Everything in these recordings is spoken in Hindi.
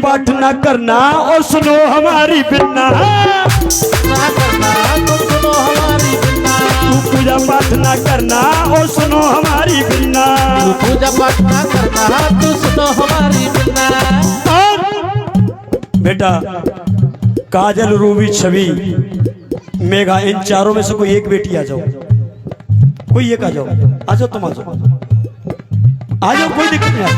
पाठ ना करना और सुनो हमारी बिन्ना, ना करना तो सुनो हमारी बिन्ना, तू पूजा पाठ ना करना और सुनो हमारी बिन्ना, तू पूजा पाठ ना करना तो सुनो हमारी बिन्ना। और बेटा काजल, रूबी, छवि, मेघा, इन चारों में से कोई एक बेटी आ जाओ, कोई एक आ जाओ, आ जाओ, तुम आ जाओ, आ जाओ, कोई दिक्कत नहीं।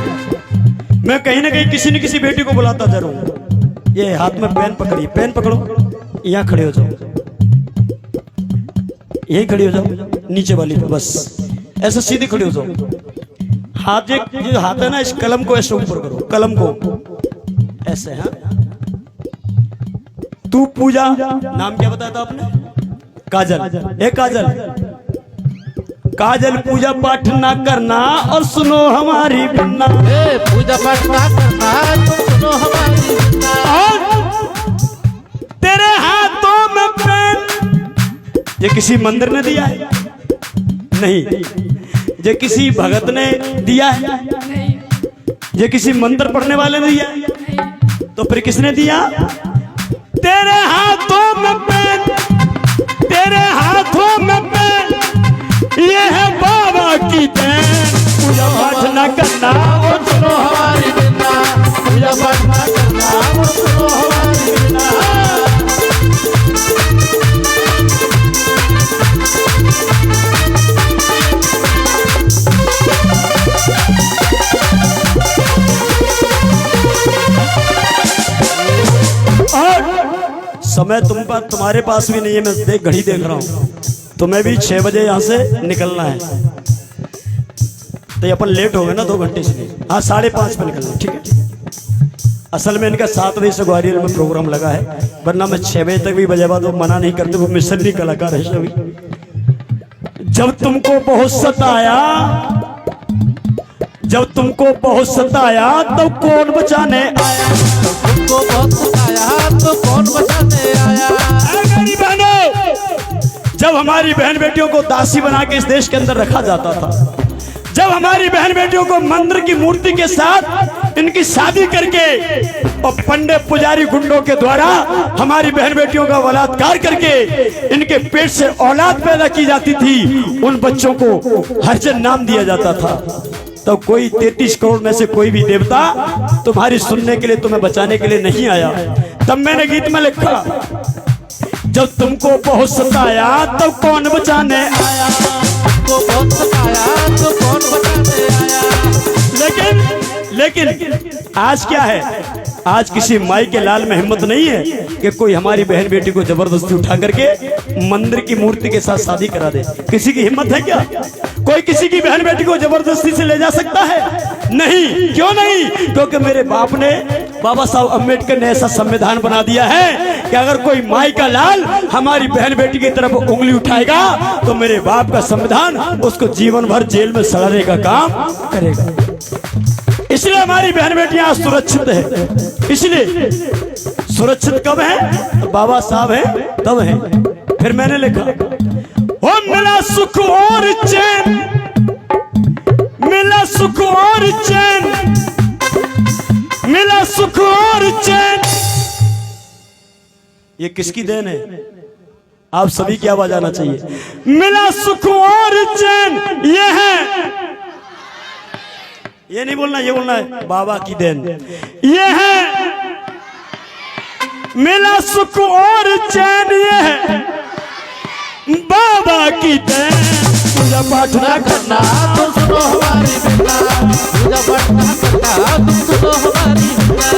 मैं कहीं ना कहीं किसी न किसी बेटी को बुलाता जरूर। ये हाथ में पेन पकड़िए, पेन पकड़ो, यहाँ खड़े हो जाओ, यही खड़ी हो जाओ, नीचे वाली पे बस ऐसा सीधे खड़े हो जाओ। हाथ जो हाथ है ना, इस कलम को ऐसे ऊपर करो, कलम को ऐसे। हाँ, तू पूजा, नाम क्या बताया था आपने? काजल। ए काजल, काजल पूजा पाठ ना करना और सुनो हमारी बिन्ना, ए पूजा पाठ ना करना तो सुनो हमारी बिन्ना। और तेरे हाथों में पेन, ये किसी मंदिर ने दिया है? नहीं। ये किसी भगत ने दिया है? ये किसी मंत्र पढ़ने वाले ने दिया है? तो फिर किसने दिया? तेरे हाथों में पेन, तेरे हाथों में पेन, ये है बाबा की देन। पूजा पाठ ना करना और सुनो हमारी बिन्ना, पूजा पाठ ना करना और सुनो हमारी बिन्ना। और समय तुम्हारे पास भी नहीं है, मैं घड़ी देख रहा हूँ, तुम्हें भी 6 बजे यहाँ से निकलना है, तो ये अपन लेट हो गए ना 2 घंटे से। हाँ, 5:30 पे निकलना है, ठीक है। असल में इनका 7 बजे से ग्वालियर में प्रोग्राम लगा है, वरना मैं 6 बजे तक भी बजे बाद वो मना नहीं करते, वो मिशनरी कलाकार है सभी। जब तुमको बहुत सताया, जब तुमको बहुत सताया, तब कौन बचाने आया? तुमको बहुत सताया तो कौन बचाने आया? मेरी बहनों, जब हमारी बहन बेटियों को दासी बना के इस देश के अंदर रखा जाता था, जब हमारी बहन बेटियों को मंदिर की मूर्ति के साथ इनकी शादी करके और पंडित पुजारी गुंडों के द्वारा हमारी बहन बेटियों का बलात्कार करके इनके पेट से औलाद पैदा की जाती थी, उन बच्चों को हरिजन नाम दिया जाता था। तो कोई 33 करोड़ में से कोई भी देवता तुम्हारी सुनने के लिए, तुम्हें बचाने के लिए नहीं आया। तब मैंने गीत में लिखा, जब तुमको बहुत सताया तब कौन बचाने आया? तुमको बहुत सताया तो कौन बचाने आया? लेकिन आज क्या है? आज किसी माई के लाल में हिम्मत नहीं है कि कोई हमारी बहन बेटी को जबरदस्ती उठा करके मंदिर की मूर्ति के साथ शादी करा दे। किसी की हिम्मत है क्या? कोई किसी की बहन बेटी को जबरदस्ती से ले जा सकता है? नहीं। क्यों नहीं? क्योंकि मेरे बाप ने, बाबा साहब अम्बेडकर ने ऐसा संविधान बना दिया है कि अगर कोई माई का लाल हमारी बहन बेटी की तरफ उंगली उठाएगा तो मेरे बाप का संविधान उसको जीवन भर जेल में सड़ाने का काम करेगा। इसलिए हमारी बहन बेटियां सुरक्षित है। इसलिए सुरक्षित कब है? बाबा साहब है तब है। फिर मैंने लिखा, ओ मिला सुख और चैन, मिला सुख और चैन, मिला सुख और चैन। ये किसकी देन है? आप सभी की आवाज आना चाहिए। मिला सुख और चैन, ये है, ये नहीं बोलना, ये बोलना है बाबा की देन। ये है मिला सुख और चैन, ये है बाबा की देन। पूजा पाठ ना करना तो सुनो हमारी बिन्ना, पूजा पाठ ना करना तो सुनो हमारी बिन्ना।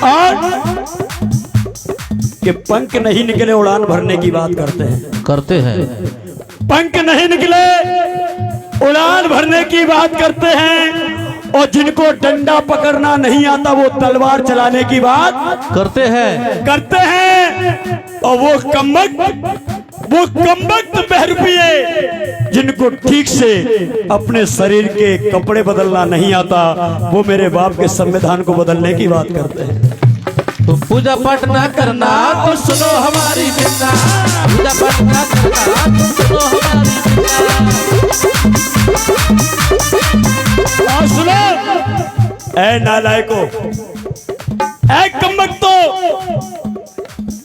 और कि पंख नहीं निकले उड़ान भरने की बात करते हैं। पंख नहीं निकले उड़ान भरने की बात करते हैं, और जिनको डंडा पकड़ना नहीं आता वो तलवार चलाने की बात करते हैं। और वो कमबख्त बहरूपिये जिनको ठीक से अपने शरीर के कपड़े बदलना नहीं आता, वो मेरे बाप के संविधान को बदलने की बात करते हैं। तो पूजा पाठ ना करना तो सुनो हमारी बिंदा, पूजा पाठ ना करना तो सुनो हमारी बिंदा। और सुनो ऐ नालायको, ऐ कमबख्तो,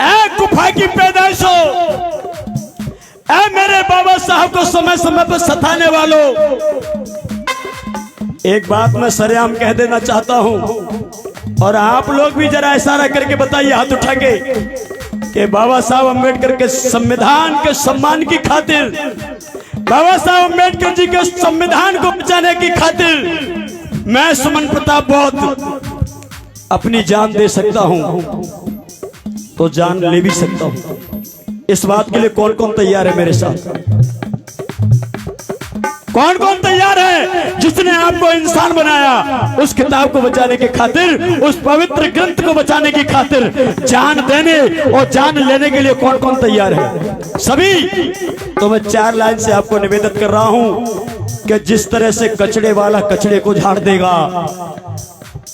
ऐ गुफा की पैदाइशो, ऐ मेरे बाबा साहब को समय समय पर सताने वालों, एक बात मैं सरेआम कह देना चाहता हूं और आप लोग भी जरा इशारा करके बताइए हाथ उठा के कि बाबा साहब अम्बेडकर के संविधान के सम्मान की खातिर, बाबा साहब अम्बेडकर जी के संविधान को बचाने की खातिर मैं सुमन प्रताप बहुत अपनी जान दे सकता हूं तो जान ले भी सकता हूं। इस बात के लिए कौन कौन तैयार है मेरे साथ? कौन कौन तैयार है? जिसने आपको इंसान बनाया उस किताब को बचाने की खातिर, उस पवित्र ग्रंथ को बचाने की खातिर जान देने और जान लेने के लिए कौन कौन तैयार है? सभी। तो मैं 4 लाइन से आपको निवेदन कर रहा हूं कि जिस तरह से कचड़े वाला कचड़े को झाड़ देगा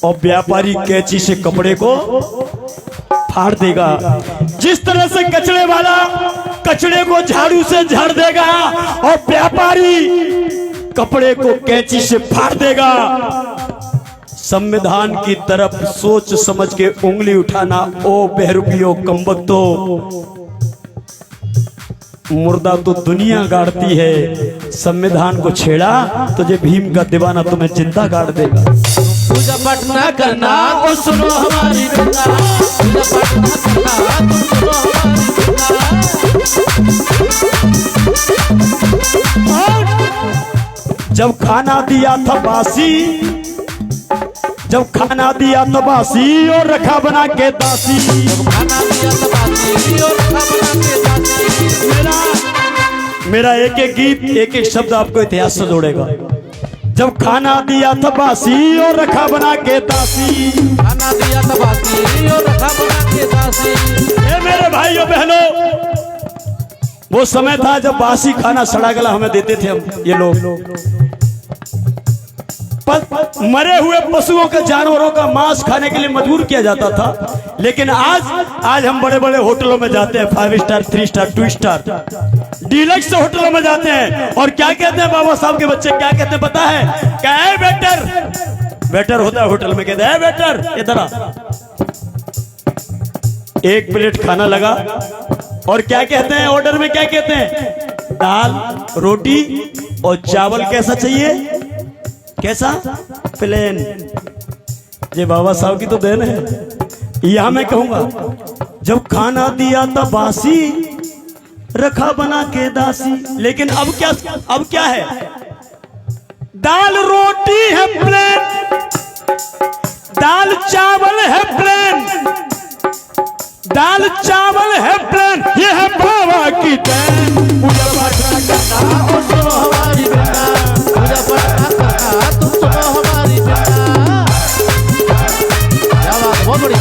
और व्यापारी कैंची से कपड़े को फाड़ देगा, जिस तरह से कचड़े वाला कचड़े को झाड़ू से झाड़ देगा और व्यापारी कपड़े को कैंची से फाड़ देगा, संविधान की तरफ सोच समझ के उंगली उठाना ओ बेहरूपियो कमबख्तो। मुर्दा तो दुनिया गाड़ती है, संविधान को छेड़ा तुझे भीम का दीवाना तुम्हें जिंदा गाड़ देगा। पूजा पाठ ना करना तो सुनो हमारी बिंदा, पूजा पाठ ना करना तो सुनो हमारी बिंदा। जब खाना दिया था बासी, जब खाना दिया था बासी और रखा बना के दासी, जब खाना दिया था बासी और रखा बना के दासी। मेरा एक एक गीत एक एक शब्द आपको इतिहास से जोड़ेगा। जब खाना दिया था बासी और रखा बना के दासी, खाना दिया था बासी और रखा बना के दासी। ये मेरे भाइयों बहनों, वो समय था जब बासी खाना सड़ा गला हमें देते थे हम ये लोग। मरे हुए पशुओं के जानवरों का मांस खाने के लिए मजबूर किया जाता था। लेकिन आज हम बड़े बड़े होटलों में जाते हैं, 5 स्टार 3 स्टार 2 स्टार डीलक्स होटलों में जाते हैं और क्या कहते हैं बाबा साहब के बच्चे, क्या कहते हैं पता है? क्या है वेटर? वेटर होता है होटल में, कहते हैं वेटर इधर आ। 1 प्लेट खाना लगा और क्या कहते हैं ऑर्डर में? क्या कहते हैं? दाल रोटी और चावल कैसा चाहिए? कैसा? प्लेन। ये बाबा साहब की तो देन है। यहां मैं कहूंगा जब खाना दिया था बासी रखा बना के दासी, लेकिन अब क्या है? दाल रोटी है प्लेन, दाल चावल है प्लेन, दाल चावल है प्लेन, ये है बाबा की देन। पूजा पाठ करना और सुनो हमारी बिंदा, पूजा पाठ ना करना तुम सुनो हमारी बिंदा। क्या बात, बहुत बढ़िया।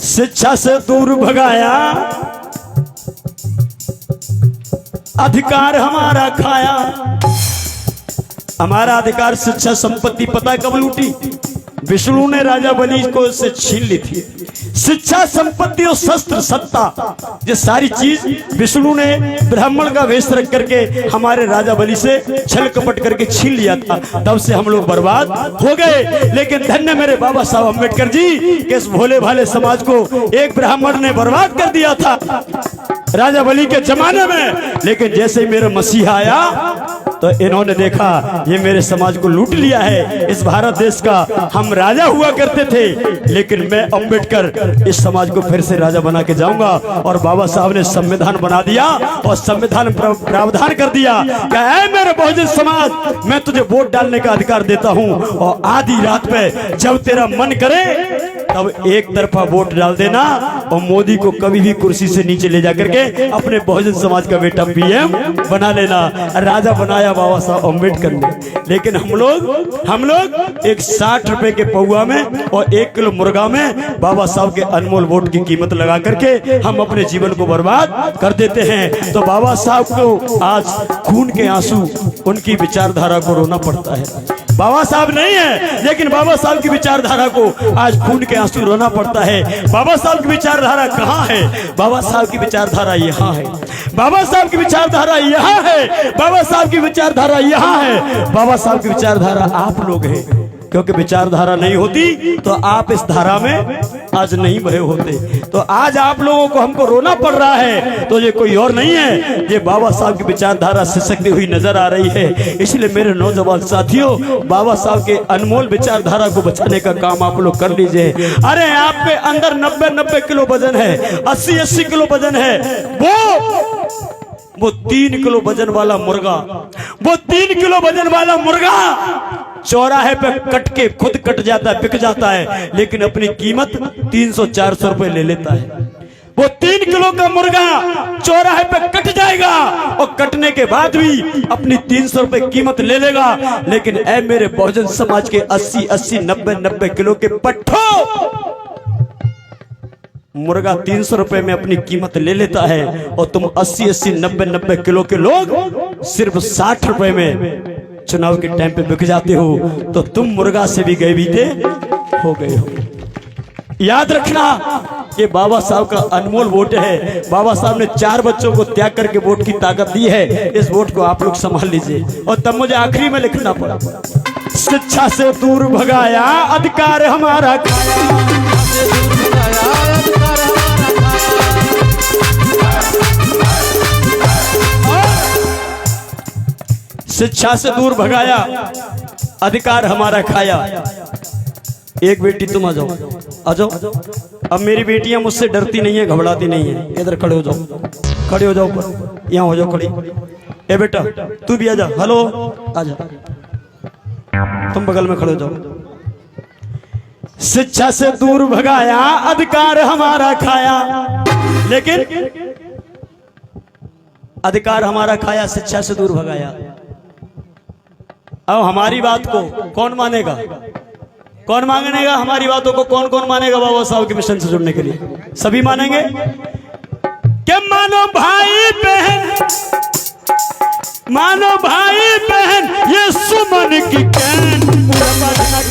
शिक्षा से दूर भगाया, अधिकार हमारा खाया। हमारा अधिकार शिक्षा संपत्ति पता कब लूटी? विष्णु ने राजा बलि को से छीन ली थी। शिक्षा संपत्ति और शस्त्र सत्ता, ये सारी चीज विष्णु ने ब्राह्मण का वेश रख करके हमारे राजा बलि से छल कपट करके छीन लिया था। तब से हम लोग बर्बाद हो गए। लेकिन धन्य मेरे बाबा साहब अम्बेडकर जी के इस भोले भाले समाज को एक ब्राह्मण ने बर्बाद कर दिया था राजा बलि के जमाने में। लेकिन जैसे ही मेरा मसीहा आया तो इन्होंने देखा ये मेरे समाज को लूट लिया है। इस भारत देश का हम राजा हुआ करते थे, लेकिन मैं अम्बेडकर इस समाज को फिर से राजा बना के जाऊंगा। और बाबा साहब ने संविधान बना दिया और संविधान प्रावधान कर दिया कि ऐ मेरे बहुजन समाज, मैं तुझे वोट डालने का अधिकार देता हूं और आधी रात में जब तेरा मन करे तब एक तरफा वोट डाल देना और मोदी को कभी भी कुर्सी से नीचे ले जाकर के अपने बहुजन समाज का बेटा पीएम बना लेना। राजा बनाया बाबा साहब अम्बेडकर ने। लेकिन हम लोग एक 60 रुपए के पौआ में और 1 किलो मुर्गा में बाबा साहब के अनमोल वोट की कीमत लगा करके हम अपने जीवन को बर्बाद कर देते हैं। तो बाबा साहब को आज खून के आंसू, उनकी विचारधारा को रोना पड़ता है। बाबा साहब नहीं है, लेकिन बाबा साहब की विचारधारा को आज खून के आंसू रोना पड़ता है। बाबा साहब की विचारधारा कहाँ है? बाबा साहब की विचारधारा यहाँ है। बाबा साहब की विचारधारा यहाँ है। बाबा साहब की विचारधारा यहाँ है। बाबा साहब की विचारधारा आप लोग हैं, क्योंकि विचारधारा नहीं होती तो आप इस धारा में आज नहीं बहे होते। तो आज आप लोगों को हमको रोना पड़ रहा है, तो ये कोई और नहीं है, ये बाबा साहब की विचारधारा सिसकती हुई नजर आ रही है। इसलिए मेरे नौजवान साथियों, बाबा साहब के अनमोल विचारधारा को बचाने का काम आप लोग कर लीजिए। अरे आपके अंदर 90-90 किलो वजन है, 80-80 किलो वजन है, वो 3 किलो वजन वाला मुर्गा, वो 3 किलो वजन वाला मुर्गा चौराहे पे कट के खुद कट जाता है, बिक जाता है, लेकिन अपनी कीमत 300-400 रुपए ले लेता है। वो 3 किलो का मुर्गा चौराहे पे कट जाएगा और कटने के बाद भी अपनी 300 रुपए कीमत ले लेगा, लेकिन ऐ मेरे बहुजन समाज के 80-80, 90-90 किलो के पट्ठो, मुर्गा 300 रुपए में अपनी कीमत ले लेता है और तुम 80-80, 90-90 किलो के लोग सिर्फ 60 रुपए में चुनाव के टाइम पे बिक जाते हो। तो तुम मुर्गा से भी गए बीते हो गए हो। याद रखना, ये बाबा साहब का अनमोल वोट है। बाबा साहब ने 4 बच्चों को त्याग करके वोट की ताकत दी है। इस वोट को आप लोग संभाल लीजिए। और तब मुझे आखिरी में लिखना पड़ा, शिक्षा से दूर भगाया, अधिकार हमारा खाया। शिक्षा से दूर भगाया, अधिकार हमारा खाया। एक बेटी तुम आ जाओ, आ जाओ। अब मेरी बेटियां मुझसे डरती नहीं है, घबराती नहीं है। इधर खड़े हो जाओ, खड़े हो जाओ, ऊपर यहाँ हो जाओ खड़ी। ए बेटा तू भी आ जा, हेलो आ जा, तुम बगल में खड़े हो जाओ। शिक्षा से दूर भगाया, अधिकार हमारा खाया, लेकिन अधिकार हमारा खाया, शिक्षा से दूर भगाया। अब हमारी बात को कौन मानेगा? कौन मानेगा हमारी बातों को? कौन कौन मानेगा बाबा साहब के मिशन से जुड़ने के लिए? सभी मानेंगे क्या? मानो भाई बहन, मानो भाई बहन, ये सुमन की कैन पूरा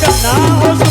करना हो।